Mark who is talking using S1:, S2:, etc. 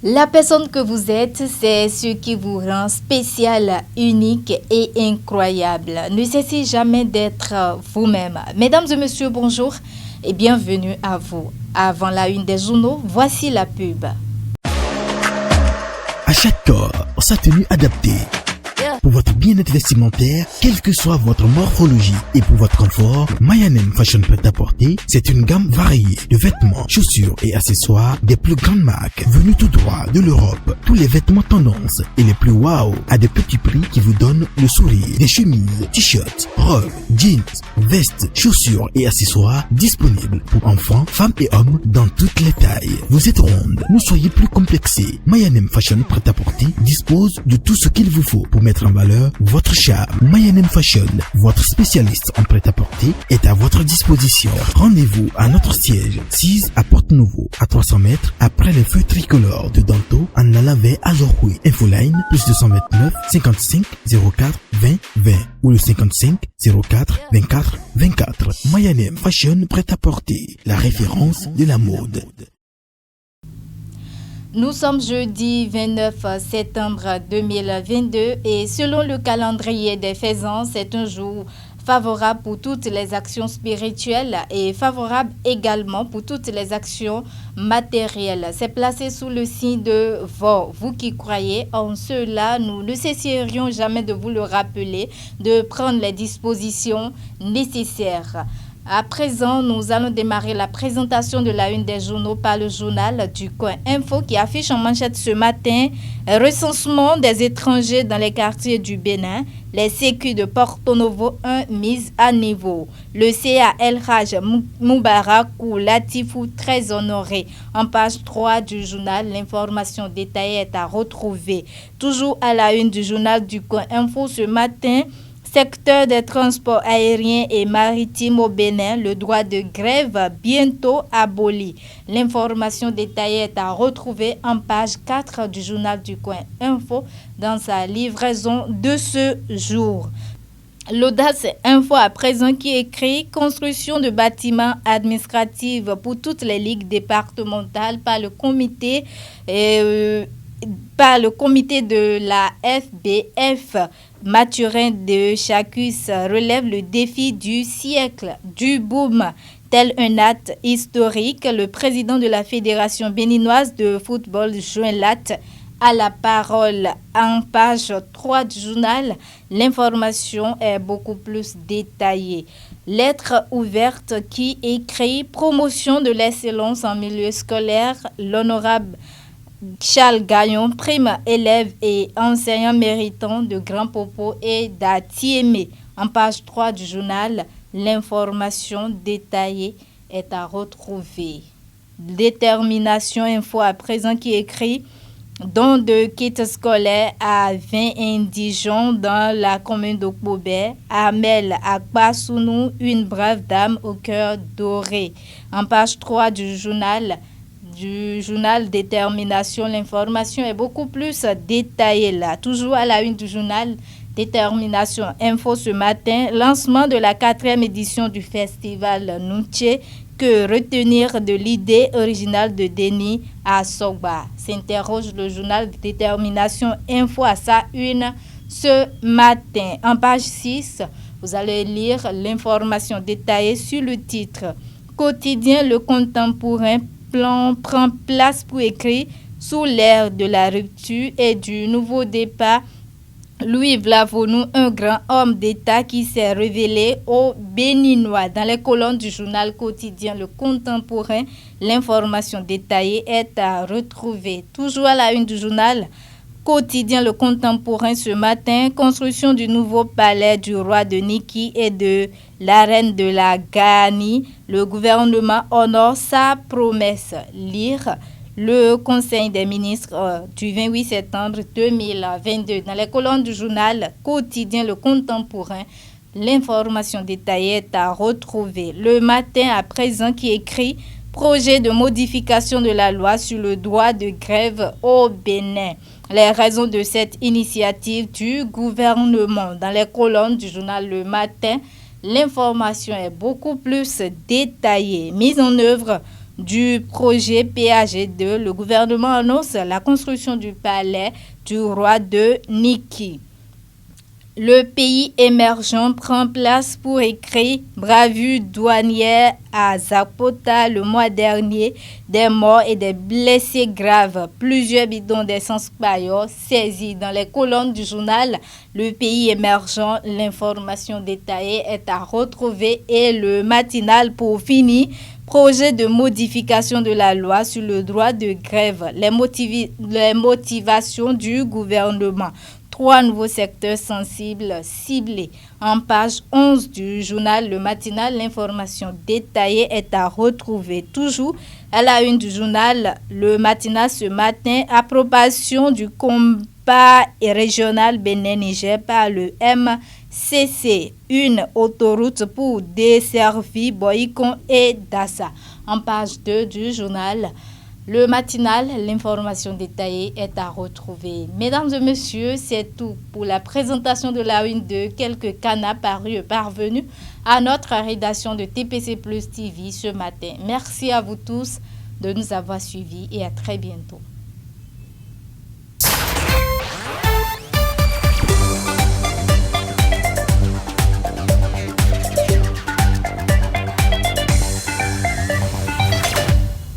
S1: La personne que vous êtes, c'est ce qui vous rend spécial, unique et incroyable. Ne cessez jamais d'être vous-même. Mesdames et messieurs, bonjour et bienvenue à vous. Avant la une des journaux, voici la pub.
S2: À chaque corps, sa tenue adaptée. Pour votre bien-être vestimentaire, quelle que soit votre morphologie et pour votre confort, Mayanem Fashion Prêt-à-Porter, c'est une gamme variée de vêtements, chaussures et accessoires des plus grandes marques venues tout droit de l'Europe. Tous les vêtements tendance et les plus wow à des petits prix qui vous donnent le sourire. Des chemises, t-shirts, robes, jeans, vestes, chaussures et accessoires disponibles pour enfants, femmes et hommes dans toutes les tailles. Vous êtes ronde, ne soyez plus complexés. Mayanem Fashion Prêt-à-Porter dispose de tout ce qu'il vous faut pour mettre en valeur votre charme. Mayanem Fashion, votre spécialiste en prêt-à-porter, est à votre disposition. Rendez-vous à notre siège 6 à Porte-Nouveau, à 300 mètres après les feux tricolores de Danto en allant vers Azorhui. Infoline plus 229 55 04 20 20 ou le 55 04 24 24. Mayanem Fashion Prêt-à-Porter, la référence de la mode.
S1: Nous sommes jeudi 29 septembre 2022 et selon le calendrier des faisans, c'est un jour favorable pour toutes les actions spirituelles et favorable également pour toutes les actions matérielles. C'est placé sous le signe de Vaux. Vous qui croyez en cela, nous ne cesserions jamais de vous le rappeler, de prendre les dispositions nécessaires. À présent, nous allons démarrer la présentation de la une des journaux par le journal du Coin Info qui affiche en manchette ce matin recensement des étrangers dans les quartiers du Bénin, les sécu de Porto Novo 1 mise à niveau. Le CA El Haj Moubarakou Latifou très honoré. En page 3 du journal, l'information détaillée est à retrouver. Toujours à la une du journal du Coin Info ce matin, secteur des transports aériens et maritimes au Bénin, le droit de grève bientôt aboli. L'information détaillée est à retrouver en page 4 du journal du Coin Info dans sa livraison de ce jour. L'Audace Info à présent qui écrit « Construction de bâtiments administratifs pour toutes les ligues départementales par le comité de la FBF ». Mathurin de Chacus relève le défi du siècle du boom. Tel un acte historique, le président de la Fédération béninoise de football, Joël Latte, a la parole. En page 3 du journal, l'information est beaucoup plus détaillée. Lettre ouverte qui écrit « Promotion de l'excellence en milieu scolaire », l'honorable Charles Gaillon, prime élève et enseignant méritant de Grand Popo et d'Atiémé. En page 3 du journal, l'information détaillée est à retrouver. Détermination Info à présent qui écrit don de kits scolaires à 20 indigents dans la commune d'Okbobé. Amel Akbasounou, une brave dame au cœur doré. En page 3 du journal Détermination, l'information est beaucoup plus détaillée là. Toujours à la une du journal Détermination Info ce matin, lancement de la 4e édition du festival Nounché. Que retenir de l'idée originale de Denis à Sogba? S'interroge le journal Détermination Info à sa une ce matin. En page 6, vous allez lire l'information détaillée sur le titre Quotidien Le Contemporain prend place pour écrire sous l'ère de la rupture et du nouveau départ. Louis Vlavonou, un grand homme d'État qui s'est révélé aux Béninois. Dans les colonnes du journal quotidien Le Contemporain, l'information détaillée est à retrouver. Toujours à la une du journal quotidien Le Contemporain ce matin, construction du nouveau palais du roi de Niki et de la reine de la Ghani. Le gouvernement honore sa promesse. Lire le Conseil des ministres du 28 septembre 2022. Dans les colonnes du journal quotidien Le Contemporain, l'information détaillée est à retrouver. Le matin à présent qui écrit projet de modification de la loi sur le droit de grève au Bénin. Les raisons de cette initiative du gouvernement. Dans les colonnes du journal Le Matin, l'information est beaucoup plus détaillée. Mise en œuvre du projet PAG2, le gouvernement annonce la construction du palais du roi de Niki. Le pays émergent prend place pour écrire bravure douanière à Zapota le mois dernier. Des morts et des blessés graves. Plusieurs bidons d'essence paillot saisis dans les colonnes du journal Le Pays émergent. L'information détaillée est à retrouver et le matinal pour finir. Projet de modification de la loi sur le droit de grève. Les motivations du gouvernement. 3 nouveaux secteurs sensibles ciblés. En page 11 du journal Le Matinal, l'information détaillée est à retrouver. Toujours à la une du journal Le Matinal ce matin, approbation du combat régional Bénin-Niger par le MCC. Une autoroute pour desservir Boycon et Dassa. En page 2 du journal Le Matinal, l'information détaillée est à retrouver. Mesdames et messieurs, c'est tout pour la présentation de la une de quelques canards parvenus à notre rédaction de TPC Plus TV ce matin. Merci à vous tous de nous avoir suivis et à très bientôt.